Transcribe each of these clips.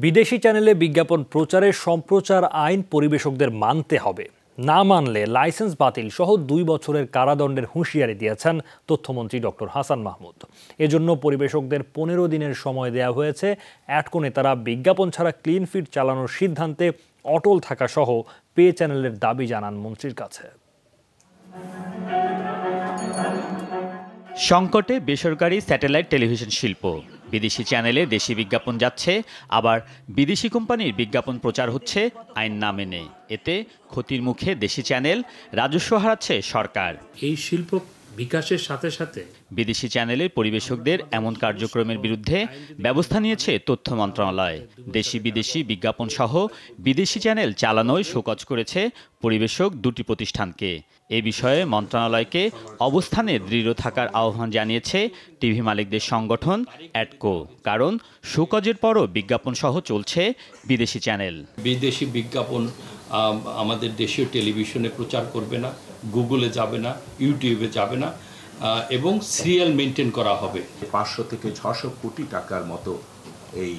বিদেশি চ্যানেলে বিজ্ঞাপন প্রচারের সম্প্রচার আইন পরিবেশকদের মানতে হবে, না মানলে লাইসেন্স বাতিল সহ 2 বছরের কারাদণ্ডের হুঁশিয়ারি দিয়েছেন তথ্যমন্ত্রী ডক্টর হাসান মাহমুদ। এজন্য পরিবেশকদের 15 দিনের সময় দেওয়া হয়েছে। অ্যাডকো নেতারা বিজ্ঞাপন ছাড়া ক্লিন ফিড চালানোর সিদ্ধান্তে অটল থাকা সহ পে চ্যানেলের দাবি জানান মন্ত্রীর কাছে। সংকটে বেসরকারি স্যাটেলাইট টেলিভিশন শিল্প। বিদেশি চ্যানেলে দেশি বিজ্ঞাপন যাচ্ছে, আবার বিদেশি কোম্পানির বিজ্ঞাপন প্রচার হচ্ছে আইন না মেনে। এতে ক্ষতির মুখে দেশি চ্যানেল, রাজস্ব হারাচ্ছে সরকার। এই শিল্প বিকাশের সাথে সাথে বিদেশি চ্যানেলের পরিবেশকদের এমন কার্যক্রমের বিরুদ্ধে ব্যবস্থা নিয়েছে তথ্য মন্ত্রণালয়। দেশি বিদেশি বিজ্ঞাপন সহ বিদেশি চ্যানেল চালানোয় শোকজ করেছে পরিবেশক দুটি প্রতিষ্ঠানকে। এ বিষয়ে মন্ত্রণালয়কে অবস্থানে দৃঢ় থাকার আহ্বান জানিয়েছে টিভি মালিকদের সংগঠন অ্যাডকো। কারণ শোকজের পরও বিজ্ঞাপন সহ চলছে বিদেশি চ্যানেল। বিদেশি বিজ্ঞাপন আমাদের দেশীয় টেলিভিশনে প্রচার করবে না, গুগলে যাবে না, ইউটিউবে যাবে না, এবং সিরিয়াল মেনটেন করা হবে। 500 থেকে 600 কোটি টাকার মতো এই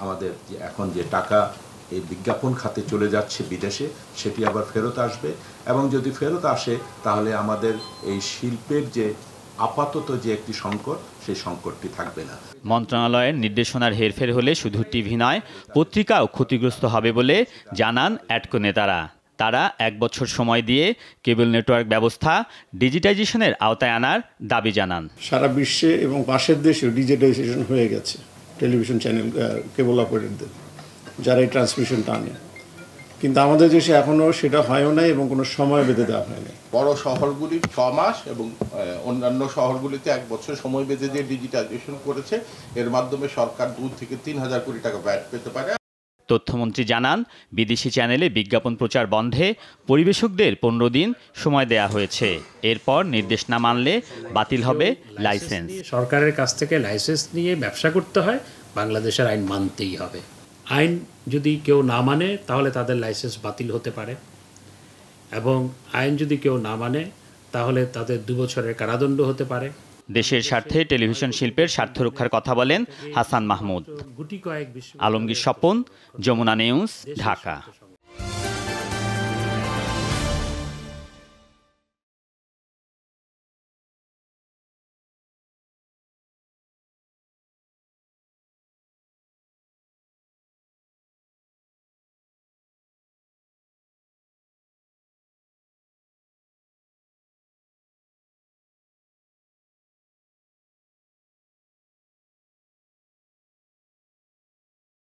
আমাদের এখন যে টাকা এই বিজ্ঞাপন খাতে চলে যাচ্ছে বিদেশে, সেটি আবার ফেরত আসবে, এবং যদি ফেরত আসে তাহলে আমাদের এই শিল্পের যে আপাতত যে একটি সংকট, সেই সংকটটি থাকবে না। মন্ত্রণালয়ের নির্দেশনার হেরফের হলে শুধু টিভি নয়, পত্রিকাও ক্ষতিগ্রস্ত হবে বলে জানান অ্যাডকো নেতারা। তারা 1 বছর সময় দিয়ে কেবল নেটওয়ার্ক ব্যবস্থা ডিজিটাইজেশনের আওতায় আনার দাবি জানান। সারা বিশ্বে এবং পাশের দেশেও ডিজিটাইজেশন হয়ে গেছে টেলিভিশন চ্যানেল কেবল অপারেটরদের, যারা এই ট্রান্সমিশনটা আনে, কিন্তু আমাদের দেশে এখনও সেটা হয়ও নাই এবং কোনো সময় বেঁধে দেওয়া হয়নি। বড় শহরগুলি 6 মাস এবং অন্যান্য শহরগুলিতে 1 বছর সময় বেঁধে দিয়ে ডিজিটাইজেশন করেছে। এর মাধ্যমে সরকার 2 থেকে 3,000 কোটি টাকা ভ্যাট পেতে পারে। তথ্যমন্ত্রী জানান, বিদেশি চ্যানেলে বিজ্ঞাপন প্রচার বন্ধে পরিবেশকদের 15 দিন সময় দেয়া হয়েছে। এরপর নির্দেশ না মানলে বাতিল হবে লাইসেন্স। সরকারের কাছ থেকে লাইসেন্স নিয়ে ব্যবসা করতে হয়, বাংলাদেশের আইন মানতেই হবে। আইন যদি কেউ না মানে তাহলে তাদের লাইসেন্স বাতিল হতে পারে, এবং আইন যদি কেউ না মানে তাহলে তাদের 2 বছরের কারাদণ্ড হতে পারে। দেশের স্বার্থে টেলিভিশন শিল্পের স্বার্থ রক্ষার কথা বলেন হাসান মাহমুদ। আলমগীর স্বপন, যমুনা নিউজ, ঢাকা।